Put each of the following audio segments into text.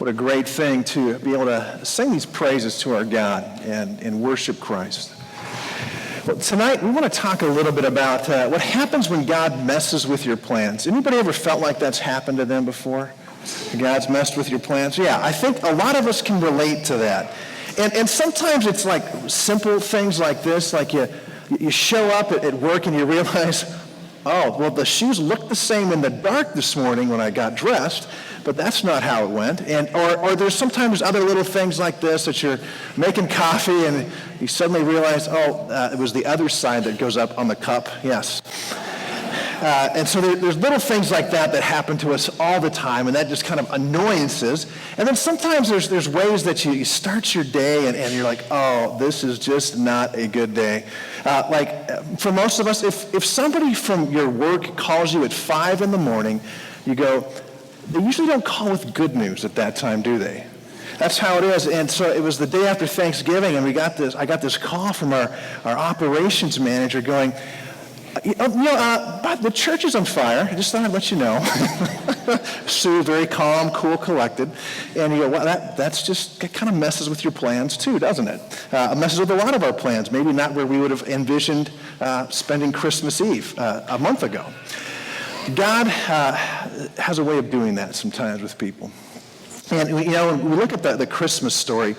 What a great thing to be able to sing these praises to our God and worship Christ. Well, tonight we want to talk a little bit about what happens when God messes with your plans. Anybody ever felt like that's happened to them before? God's messed with your plans? Yeah, I think a lot of us can relate to that. And sometimes it's like simple things like this, like you show up at work and you realize, oh, well, the shoes looked the same in the dark this morning when I got dressed, but that's not how it went. Or there's sometimes other little things like this, that you're making coffee and you suddenly realize, it was the other side that goes up on the cup. Yes. And so there's little things like that happen to us all the time, and that just kind of annoyances. And then sometimes there's ways that you start your day and you're like, oh, this is just not a good day. For most of us, if somebody from your work calls you at 5 in the morning, you go, they usually don't call with good news at that time, do they? That's how it is. And so it was the day after Thanksgiving, and I got this call from our operations manager going, but the church is on fire. I just thought I'd let you know. Sue, very calm, cool, collected. And you go, well, that's just, it kind of messes with your plans too, doesn't it? It messes with a lot of our plans, maybe not where we would have envisioned spending Christmas Eve a month ago. God has a way of doing that sometimes with people. And, when we look at the Christmas story,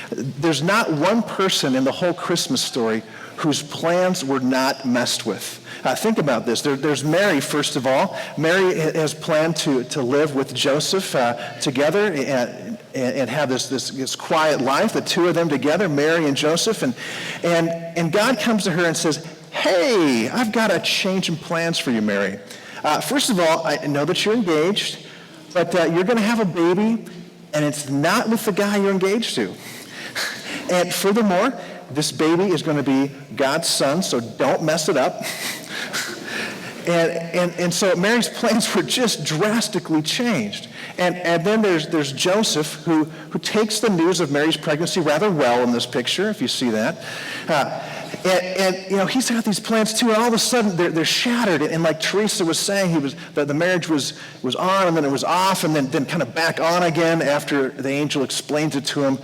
there's not one person in the whole Christmas story whose plans were not messed with. Think about this. There's Mary, first of all. Mary has planned to live with Joseph together and have this quiet life, the two of them together, Mary and Joseph. And God comes to her and says, hey, I've got a change in plans for you, Mary. First of all, I know that you're engaged, but you're going to have a baby, and it's not with the guy you're engaged to. And furthermore, this baby is going to be God's son, so don't mess it up. And so Mary's plans were just drastically changed. And then there's Joseph, who takes the news of Mary's pregnancy rather well in this picture, if you see that. And he's got these plans too, and all of a sudden they're shattered. And like Teresa was saying, the marriage was on, and then it was off, and then kind of back on again after the angel explains it to him.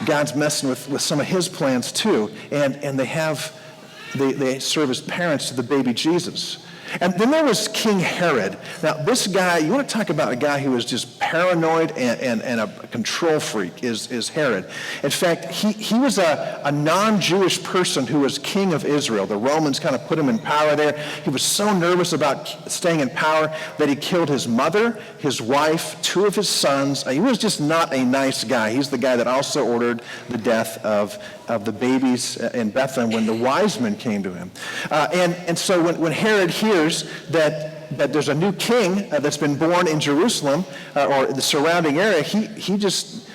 God's messing with some of his plans too, and they serve as parents to the baby Jesus. And then there was King Herod. Now, this guy, you want to talk about a guy who was just paranoid and a control freak, is Herod. In fact, he was a non-Jewish person who was king of Israel. The Romans kind of put him in power there. He was so nervous about staying in power that he killed his mother, his wife, 2 of his sons. He was just not a nice guy. He's the guy that also ordered the death of the babies in Bethlehem when the wise men came to him. And so when Herod hears that there's a new king that's been born in Jerusalem or the surrounding area, his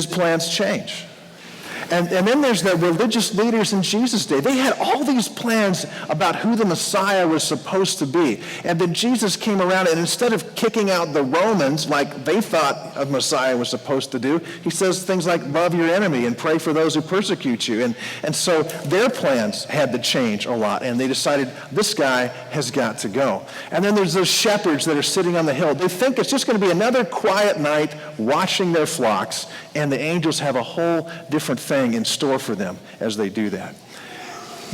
plans change. And then there's the religious leaders in Jesus' day. They had all these plans about who the Messiah was supposed to be. And then Jesus came around, and instead of kicking out the Romans like they thought a Messiah was supposed to do, he says things like, love your enemy and pray for those who persecute you. And so their plans had to change a lot, and they decided this guy has got to go. And then there's those shepherds that are sitting on the hill. They think it's just going to be another quiet night watching their flocks, and the angels have a whole different thing in store for them as they do that.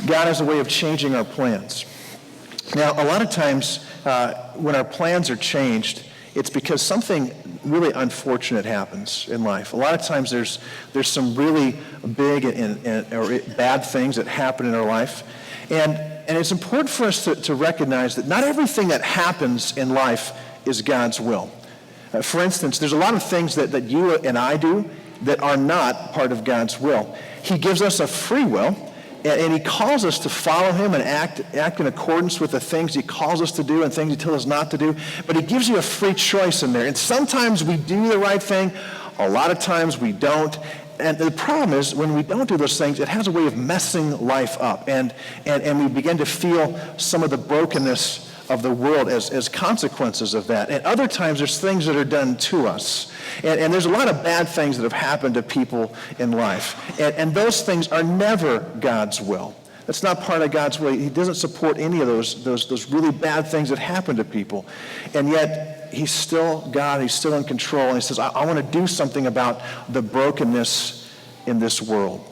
God has a way of changing our plans. Now, a lot of times when our plans are changed, it's because something really unfortunate happens in life. A lot of times there's some really big or bad things that happen in our life. And it's important for us to recognize that not everything that happens in life is God's will. For instance, there's a lot of things that you and I do that are not part of God's will. He gives us a free will, and he calls us to follow him and act in accordance with the things he calls us to do and things he tells us not to do. But he gives you a free choice in there. And sometimes we do the right thing. A lot of times we don't. And the problem is when we don't do those things, it has a way of messing life up. And we begin to feel some of the brokenness of the world as consequences of that. And other times there's things that are done to us. And there's a lot of bad things that have happened to people in life. And those things are never God's will. That's not part of God's way. He doesn't support any of those really bad things that happen to people. And yet, he's still God. He's still in control. And he says, I want to do something about the brokenness in this world.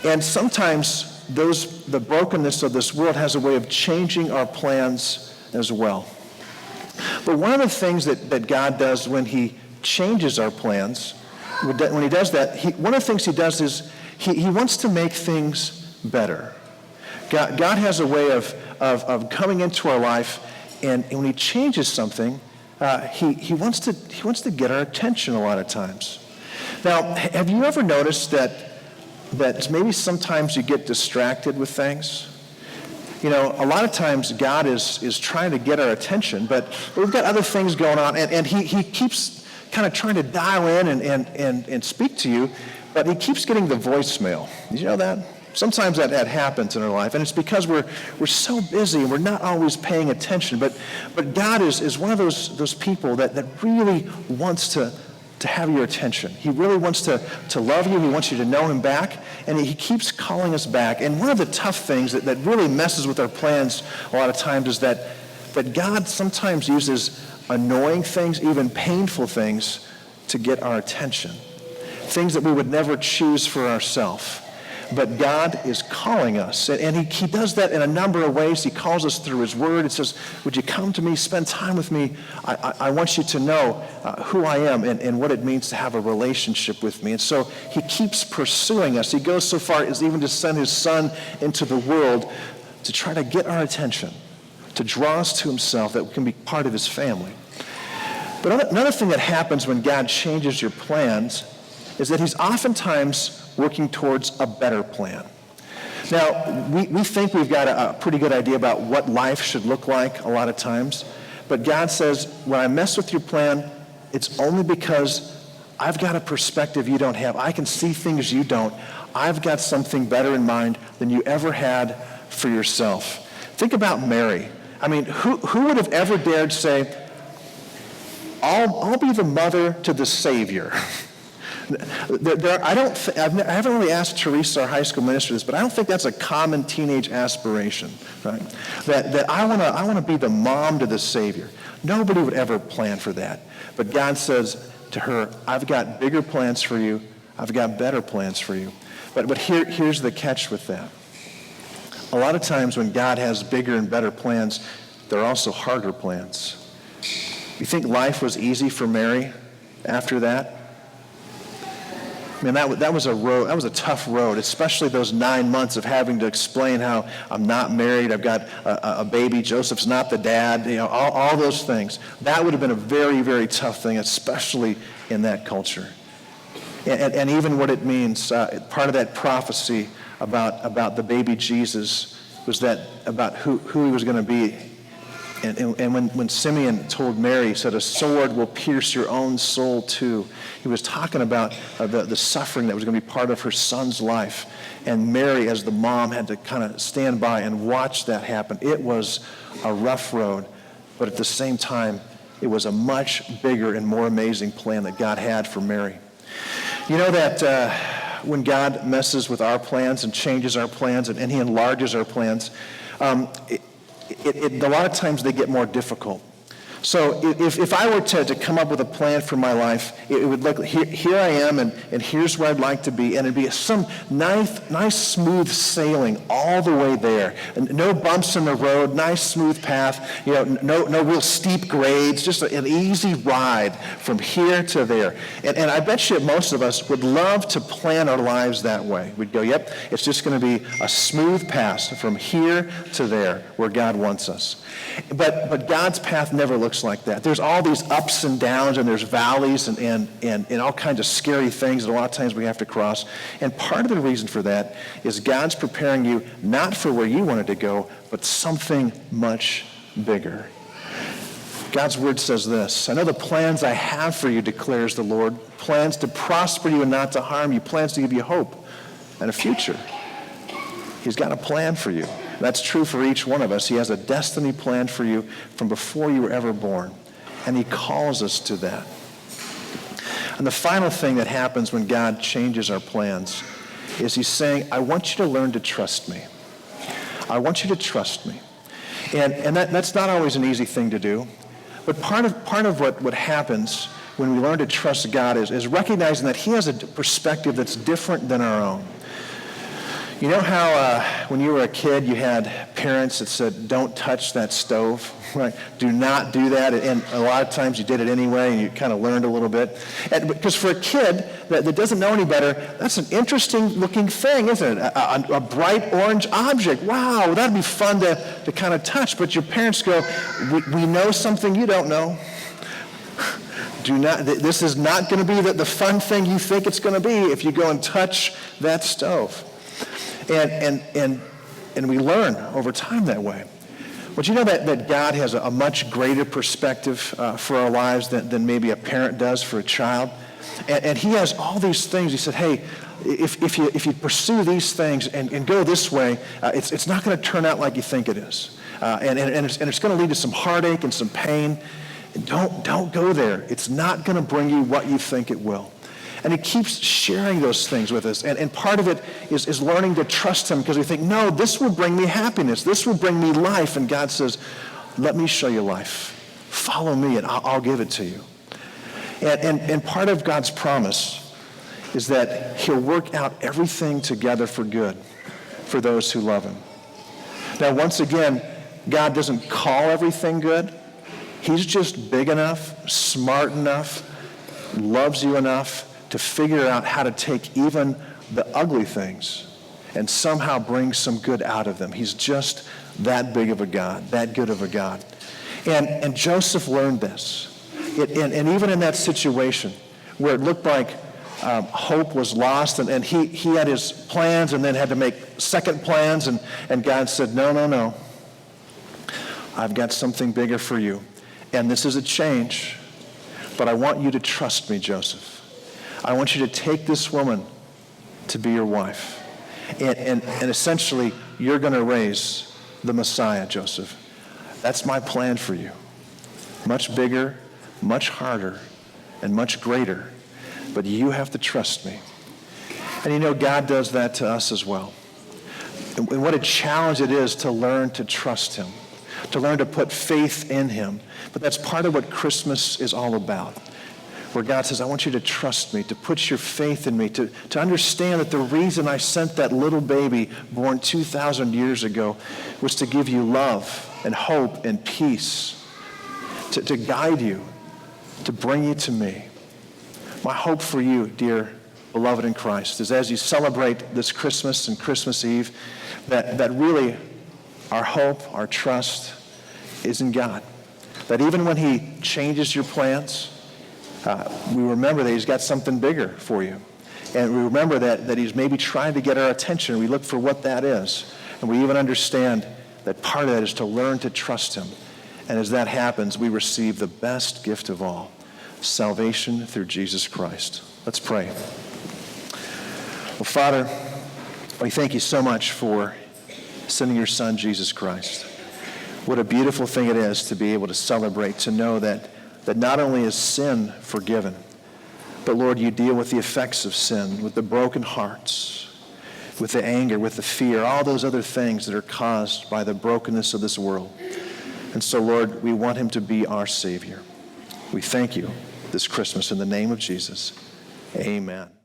And sometimes the brokenness of this world has a way of changing our plans as well. But one of the things that God does when he changes our plans, when he does that, one of the things he does is he wants to make things better. God has a way of coming into our life, and when he changes something, he wants to get our attention a lot of times. Now, have you ever noticed that maybe sometimes you get distracted with things? You know, a lot of times God is trying to get our attention, but we've got other things going on, and he keeps kind of trying to dial in and speak to you, but he keeps getting the voicemail. Did you know that? Sometimes that happens in our life, and it's because we're so busy and we're not always paying attention. But God is one of those people that really wants to have your attention. He really wants to love you. He wants you to know him back, and he keeps calling us back. And one of the tough things that really messes with our plans a lot of times is that God sometimes uses annoying things, even painful things, to get our attention. Things that we would never choose for ourselves. But God is calling us, and he does that in a number of ways. He calls us through his word. It says, would you come to me, spend time with me? I want you to know who I am and what it means to have a relationship with me. And so he keeps pursuing us. He goes so far as even to send his son into the world to try to get our attention, to draw us to himself, that we can be part of his family. But another thing that happens when God changes your plans is that he's oftentimes working towards a better plan. Now, we think we've got a pretty good idea about what life should look like a lot of times, but God says, when I mess with your plan, it's only because I've got a perspective you don't have. I can see things you don't. I've got something better in mind than you ever had for yourself. Think about Mary. I mean, who would have ever dared say, I'll be the mother to the Savior? I haven't really asked Teresa, our high school minister, this, but I don't think that's a common teenage aspiration, right? That I want to be the mom to the Savior. Nobody would ever plan for that. But God says to her, I've got bigger plans for you. I've got better plans for you. But here's the catch with that. A lot of times when God has bigger and better plans, there are also harder plans. You think life was easy for Mary after that? I mean, that was a road. That was a tough road, especially those 9 months of having to explain how I'm not married, I've got a baby, Joseph's not the dad, all those things. That would have been a very, very tough thing, especially in that culture. And even what it means, part of that prophecy about the baby Jesus was that about who he was going to be. And when Simeon told Mary, he said, a sword will pierce your own soul too. He was talking about the suffering that was going to be part of her son's life. And Mary, as the mom, had to kind of stand by and watch that happen. It was a rough road, but at the same time, it was a much bigger and more amazing plan that God had for Mary. You know that when God messes with our plans and changes our plans and he enlarges our plans, a lot of times they get more difficult. So if I were to come up with a plan for my life, it would look, here I am, and here's where I'd like to be, and it'd be some nice smooth sailing all the way there. And no bumps in the road, nice smooth path, no real steep grades, just an easy ride from here to there. And I bet you most of us would love to plan our lives that way. We'd go, yep, it's just going to be a smooth path from here to there where God wants us. But God's path never looks like that. There's all these ups and downs, and there's valleys and all kinds of scary things that a lot of times we have to cross. And part of the reason for that is God's preparing you not for where you wanted to go, but something much bigger. God's word says this, I know the plans I have for you, declares the Lord, plans to prosper you and not to harm you, plans to give you hope and a future. He's got a plan for you. That's true for each one of us. He has a destiny planned for you from before you were ever born. And he calls us to that. And the final thing that happens when God changes our plans is he's saying, I want you to learn to trust me. I want you to trust me. And that's not always an easy thing to do. But part of what happens when we learn to trust God is recognizing that he has a perspective that's different than our own. You know how when you were a kid you had parents that said, don't touch that stove, right? Do not do that. And a lot of times you did it anyway and you kind of learned a little bit. Because for a kid that doesn't know any better, that's an interesting looking thing, isn't it? A bright orange object. Wow, that'd be fun to kind of touch. But your parents go, we know something you don't know. This is not going to be the fun thing you think it's going to be if you go and touch that stove. And we learn over time that way. But you know that God has a much greater perspective for our lives than maybe a parent does for a child. And he has all these things. He said, hey, if you pursue these things and go this way, it's not going to turn out like you think it is. And it's going to lead to some heartache and some pain. Don't go there. It's not going to bring you what you think it will. And he keeps sharing those things with us. And part of it is learning to trust him, because we think, no, this will bring me happiness. This will bring me life. And God says, let me show you life. Follow me and I'll give it to you. And part of God's promise is that he'll work out everything together for good for those who love him. Now, once again, God doesn't call everything good. He's just big enough, smart enough, loves you enough to figure out how to take even the ugly things and somehow bring some good out of them. He's just that big of a God, that good of a God. And Joseph learned this. And even in that situation where it looked like hope was lost and he had his plans and then had to make second plans, and God said, no. I've got something bigger for you. And this is a change, but I want you to trust me, Joseph. I want you to take this woman to be your wife. And essentially, you're going to raise the Messiah, Joseph. That's my plan for you. Much bigger, much harder, and much greater. But you have to trust me. And you know, God does that to us as well. And what a challenge it is to learn to trust him, to learn to put faith in him. But that's part of what Christmas is all about, where God says, I want you to trust me, to put your faith in me, to understand that the reason I sent that little baby born 2,000 years ago was to give you love and hope and peace, to guide you, to bring you to me. My hope for you, dear beloved in Christ, is as you celebrate this Christmas and Christmas Eve, that really our hope, our trust is in God. That even when he changes your plans, we remember that he's got something bigger for you. And we remember that he's maybe trying to get our attention. We look for what that is. And we even understand that part of that is to learn to trust him. And as that happens, we receive the best gift of all, salvation through Jesus Christ. Let's pray. Well, Father, we thank you so much for sending your son, Jesus Christ. What a beautiful thing it is to be able to celebrate, to know that not only is sin forgiven, but Lord, you deal with the effects of sin, with the broken hearts, with the anger, with the fear, all those other things that are caused by the brokenness of this world. And so, Lord, we want him to be our Savior. We thank you this Christmas in the name of Jesus. Amen.